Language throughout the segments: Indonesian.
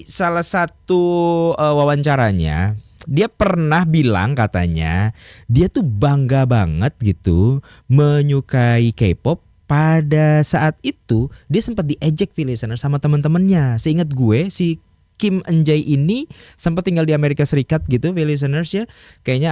salah satu wawancaranya dia pernah bilang katanya dia tuh bangga banget gitu menyukai K-pop. Pada saat itu dia sempat diejek listener sama teman-temannya. Seingat gue si Kim Eun-jae ini sempat tinggal di Amerika Serikat gitu listeners ya. Kayaknya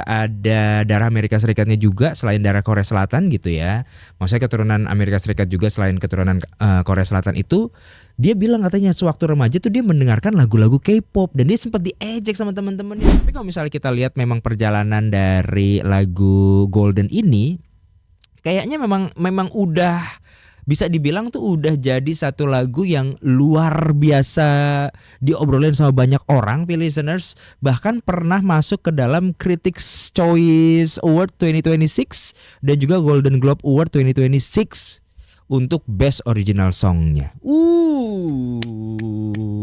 ada darah Amerika Serikatnya juga selain darah Korea Selatan gitu ya. Maksudnya keturunan Amerika Serikat juga selain keturunan Korea Selatan itu. Dia bilang katanya sewaktu remaja tuh dia mendengarkan lagu-lagu K-pop dan dia sempat diejek sama teman-temannya. Tapi kalau misalnya kita lihat memang perjalanan dari lagu Golden ini kayaknya memang udah bisa dibilang tuh udah jadi satu lagu yang luar biasa diobrolin sama banyak orang, listeners. Bahkan pernah masuk ke dalam Critics' Choice Award 2026 dan juga Golden Globe Award 2026 untuk Best Original Song-nya.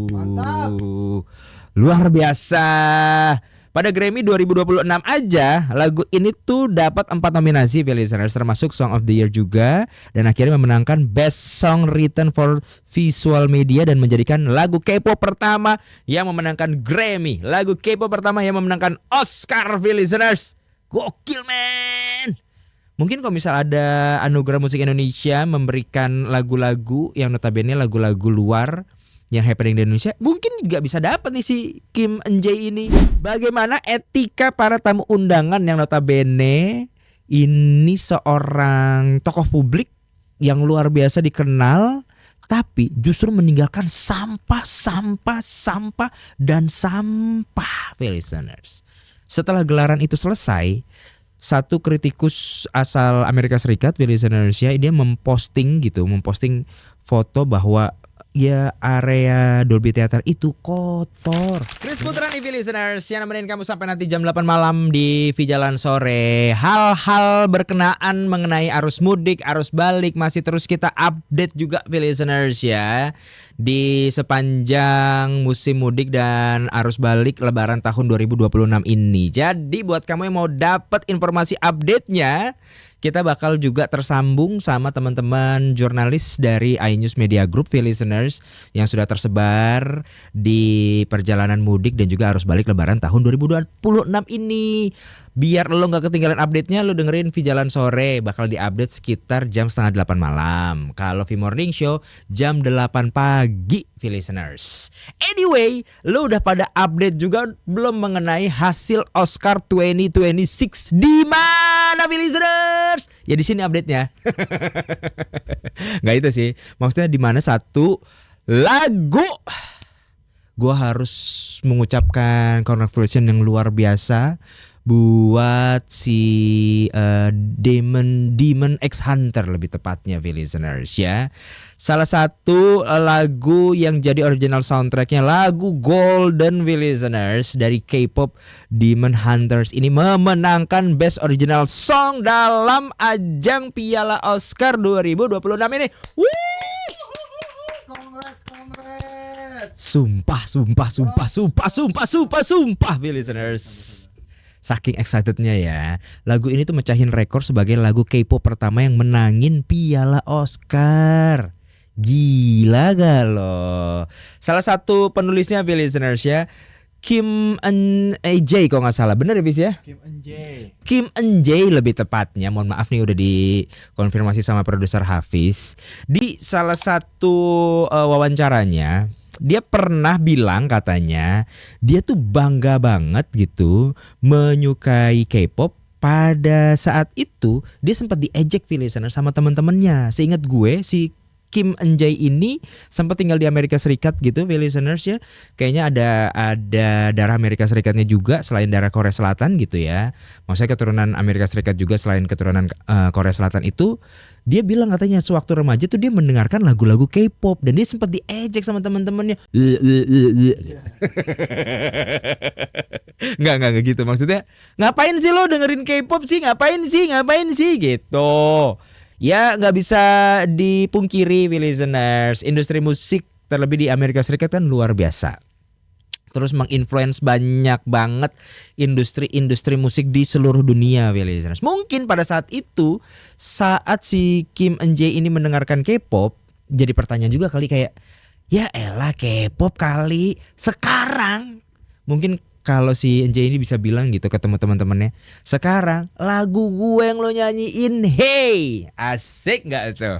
Mantap. Luar biasa. Pada Grammy 2026 aja lagu ini tuh dapat 4 nominasi listeners, termasuk Song of the Year juga, dan akhirnya memenangkan Best Song Written for Visual Media dan menjadikan lagu K-pop pertama yang memenangkan Grammy, lagu K-pop pertama yang memenangkan Oscar listeners. Gokil men. Mungkin kalau misal ada Anugerah Musik Indonesia memberikan lagu-lagu yang notabene lagu-lagu luar yang happening di Indonesia, mungkin juga bisa dapat nih si Kim Eun-jae ini. Bagaimana etika para tamu undangan yang notabene ini seorang tokoh publik yang luar biasa dikenal, tapi justru meninggalkan sampah dan sampah, listeners. Setelah gelaran itu selesai, satu kritikus asal Amerika Serikat, listeners ya, dia memposting foto bahwa ya area Dolby Theater itu kotor. Chris Putra nih listeners yang nemenin kamu sampai nanti jam 8 malam di Vijalan Sore. Hal-hal berkenaan mengenai arus mudik, arus balik masih terus kita update juga listeners ya. Di sepanjang musim mudik dan arus balik Lebaran tahun 2026 ini. Jadi buat kamu yang mau dapat informasi update-nya, kita bakal juga tersambung sama teman-teman jurnalis dari iNews Media Group, listeners, yang sudah tersebar di perjalanan mudik dan juga arus balik Lebaran tahun 2026 ini. Biar lo gak ketinggalan update-nya, lo dengerin Vijalan Sore. Bakal diupdate sekitar jam setengah 8 malam. Kalau V-Morning Show jam 8 pagi, listeners. Anyway, lo udah pada update juga belum mengenai hasil Oscar 2026 di mana, listeners? Ya di sini update-nya. Nggak itu sih. Maksudnya di mana satu lagu gue harus mengucapkan congratulations yang luar biasa buat si Demon X Hunter lebih tepatnya, listeners ya. Salah satu lagu yang jadi original soundtracknya lagu Golden, listeners, dari K-pop Demon Hunters ini memenangkan Best Original Song dalam ajang Piala Oscar 2026 ini. Congrats. Sumpah, listeners. Saking excitednya ya. Lagu ini tuh mecahin rekor sebagai lagu K-pop pertama yang menangin Piala Oscar. Gila gak lo? Salah satu penulisnya, listeners ya, Kim Eun-jae kalau nggak salah, bener ya bis ya? Kim Eun-jae lebih tepatnya. Mohon maaf nih udah dikonfirmasi sama produser Hafiz. Di salah satu wawancaranya dia pernah bilang katanya dia tuh bangga banget gitu menyukai K-pop. Pada saat itu dia sempat diejek, listener, sama teman-temannya. Seingat gue si Kim Eun-jae ini sempat tinggal di Amerika Serikat gitu, listeners ya. Kayaknya ada darah Amerika Serikatnya juga selain darah Korea Selatan gitu ya. Maksudnya keturunan Amerika Serikat juga selain keturunan Korea Selatan itu. Dia bilang katanya sewaktu remaja tuh dia mendengarkan lagu-lagu K-pop dan dia sempat diejek sama teman-temannya. Enggak gitu, maksudnya ngapain sih lo dengerin K-pop sih, ngapain sih gitu. Ya nggak bisa dipungkiri, listeners, industri musik terlebih di Amerika Serikat kan luar biasa. Terus menginfluence banyak banget industri musik di seluruh dunia, listeners. Mungkin pada saat itu, saat si Kim Eun-jae ini mendengarkan K-pop, jadi pertanyaan juga kali kayak, Ya elah K-pop kali. Sekarang mungkin kalau si NJ ini bisa bilang gitu ketemu teman-temannya. Sekarang lagu gue yang lo nyanyiin, hey, asik nggak tuh?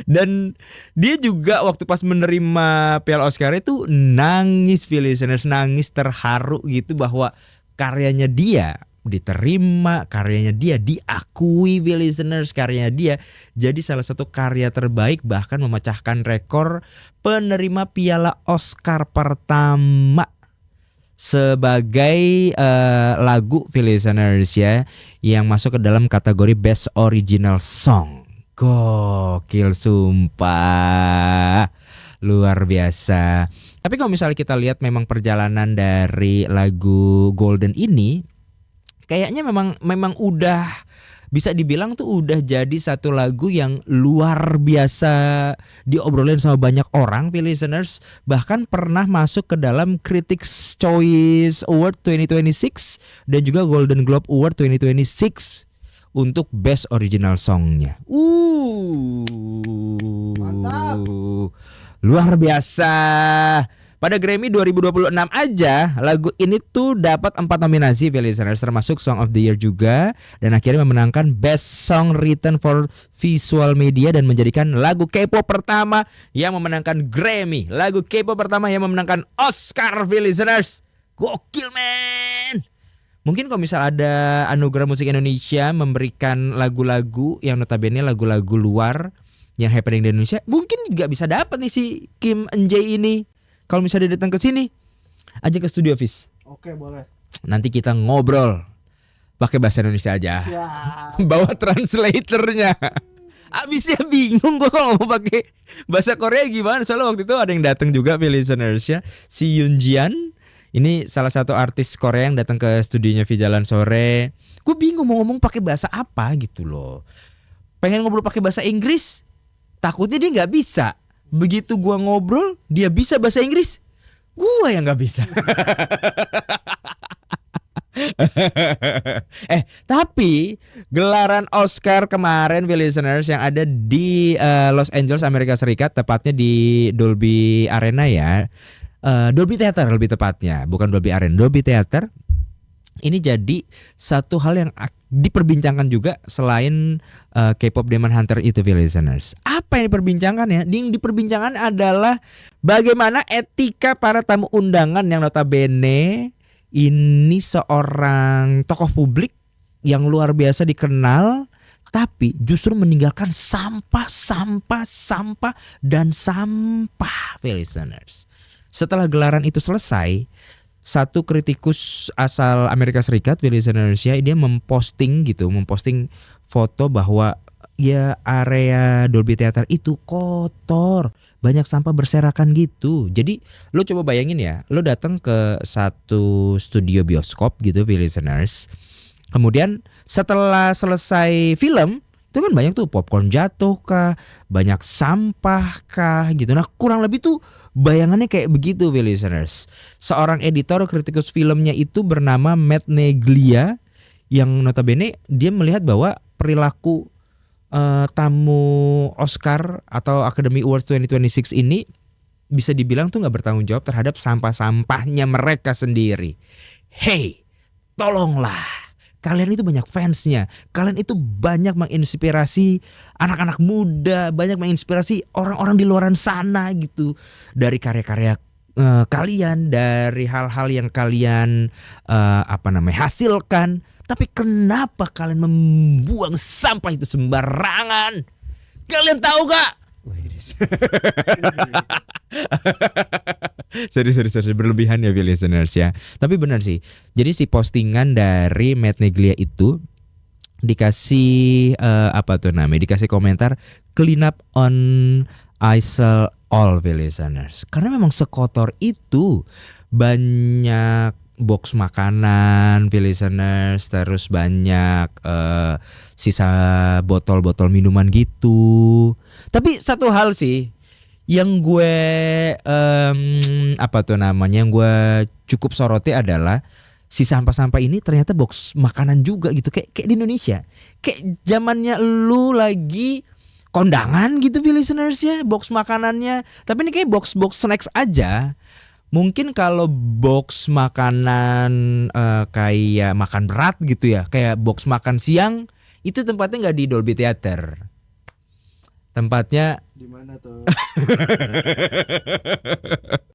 Dan dia juga waktu pas menerima Piala Oscar itu nangis, listeners, nangis terharu gitu bahwa karyanya dia diterima, karyanya dia diakui, listeners, karyanya dia jadi salah satu karya terbaik, bahkan memecahkan rekor penerima Piala Oscar pertama sebagai lagu, listeners, ya, yang masuk ke dalam kategori Best Original Song. Gokil sumpah, luar biasa. Tapi kalau misalnya kita lihat memang perjalanan dari lagu Golden ini, kayaknya memang udah bisa dibilang tuh udah jadi satu lagu yang luar biasa diobrolin sama banyak orang, listeners. Bahkan pernah masuk ke dalam Critics' Choice Award 2026 dan juga Golden Globe Award 2026 untuk Best Original Song-nya. Mantap. Luar biasa. Pada Grammy 2026 aja lagu ini tuh dapat 4 nominasi, listeners, termasuk Song of the Year juga, dan akhirnya memenangkan Best Song Written for Visual Media dan menjadikan lagu K-pop pertama yang memenangkan Grammy, lagu K-pop pertama yang memenangkan Oscar, listeners. Gokil men. Mungkin kalau misal ada Anugerah Musik Indonesia memberikan lagu-lagu yang notabene lagu-lagu luar yang happening di Indonesia, mungkin juga bisa dapat nih si Kim Eun-jae ini. Kalau misalnya dia datang ke sini, aja ke studio, Fis. Oke, boleh. Nanti kita ngobrol pakai bahasa Indonesia aja. Siap. Bawa translatornya. Abisnya bingung gue kalau mau pakai bahasa Korea gimana. Soalnya waktu itu ada yang datang juga, listeners, ya, si Yoon Jian. Ini salah satu artis Korea yang datang ke studionya Vijalan Sore. Gue bingung mau ngomong pakai bahasa apa gitu loh. Pengen ngobrol pakai bahasa Inggris, takutnya dia nggak bisa. Begitu gue ngobrol, dia bisa bahasa Inggris, gue yang nggak bisa. Tapi gelaran Oscar kemarin, listeners, yang ada di Los Angeles, Amerika Serikat, tepatnya di Dolby Arena, ya. Dolby Theater lebih tepatnya, bukan Dolby Arena, Dolby Theater. Ini jadi satu hal yang diperbincangkan juga selain K-pop Demon Hunter itu, listeners. Apa yang diperbincangkan ya? Yang diperbincangkan adalah bagaimana etika para tamu undangan yang notabene ini seorang tokoh publik yang luar biasa dikenal, tapi justru meninggalkan sampah, dan sampah, listeners. Setelah gelaran itu selesai, satu kritikus asal Amerika Serikat, listeners, ya, dia memposting foto bahwa ya area Dolby Theater itu kotor, banyak sampah berserakan gitu. Jadi lo coba bayangin ya, lo datang ke satu studio bioskop gitu, listeners. Kemudian setelah selesai film, itu kan banyak tuh popcorn jatuh kah, banyak sampah kah gitu. Nah kurang lebih tuh bayangannya kayak begitu, listeners. Seorang editor kritikus filmnya itu bernama Matt Neglia, yang notabene dia melihat bahwa perilaku tamu Oscar atau Academy Awards 2026 ini bisa dibilang tuh gak bertanggung jawab terhadap sampah-sampahnya mereka sendiri. Hey, tolonglah. Kalian itu banyak fansnya, kalian itu banyak menginspirasi anak-anak muda, banyak menginspirasi orang-orang di luaran sana gitu. Dari karya-karya kalian, dari hal-hal yang kalian hasilkan. Tapi kenapa kalian membuang sampah itu sembarangan? Kalian tahu gak? Sorry, berlebihan ya, listeners, ya. Tapi benar sih. Jadi si postingan dari Matt Neglia itu dikasih dikasih komentar clean up on Isle all, listeners. Karena memang sekotor itu, banyak box makanan, listeners, terus banyak sisa botol-botol minuman gitu. Tapi satu hal sih yang gue yang gue cukup soroti adalah si sampah-sampah ini ternyata box makanan juga gitu, kayak di Indonesia. Kayak zamannya lu lagi kondangan gitu listeners ya, box makanannya. Tapi ini kayak box snacks aja. Mungkin kalau box makanan kayak makan berat gitu ya, kayak box makan siang, itu tempatnya nggak di Dolby Theater. Tempatnya Di mana tuh?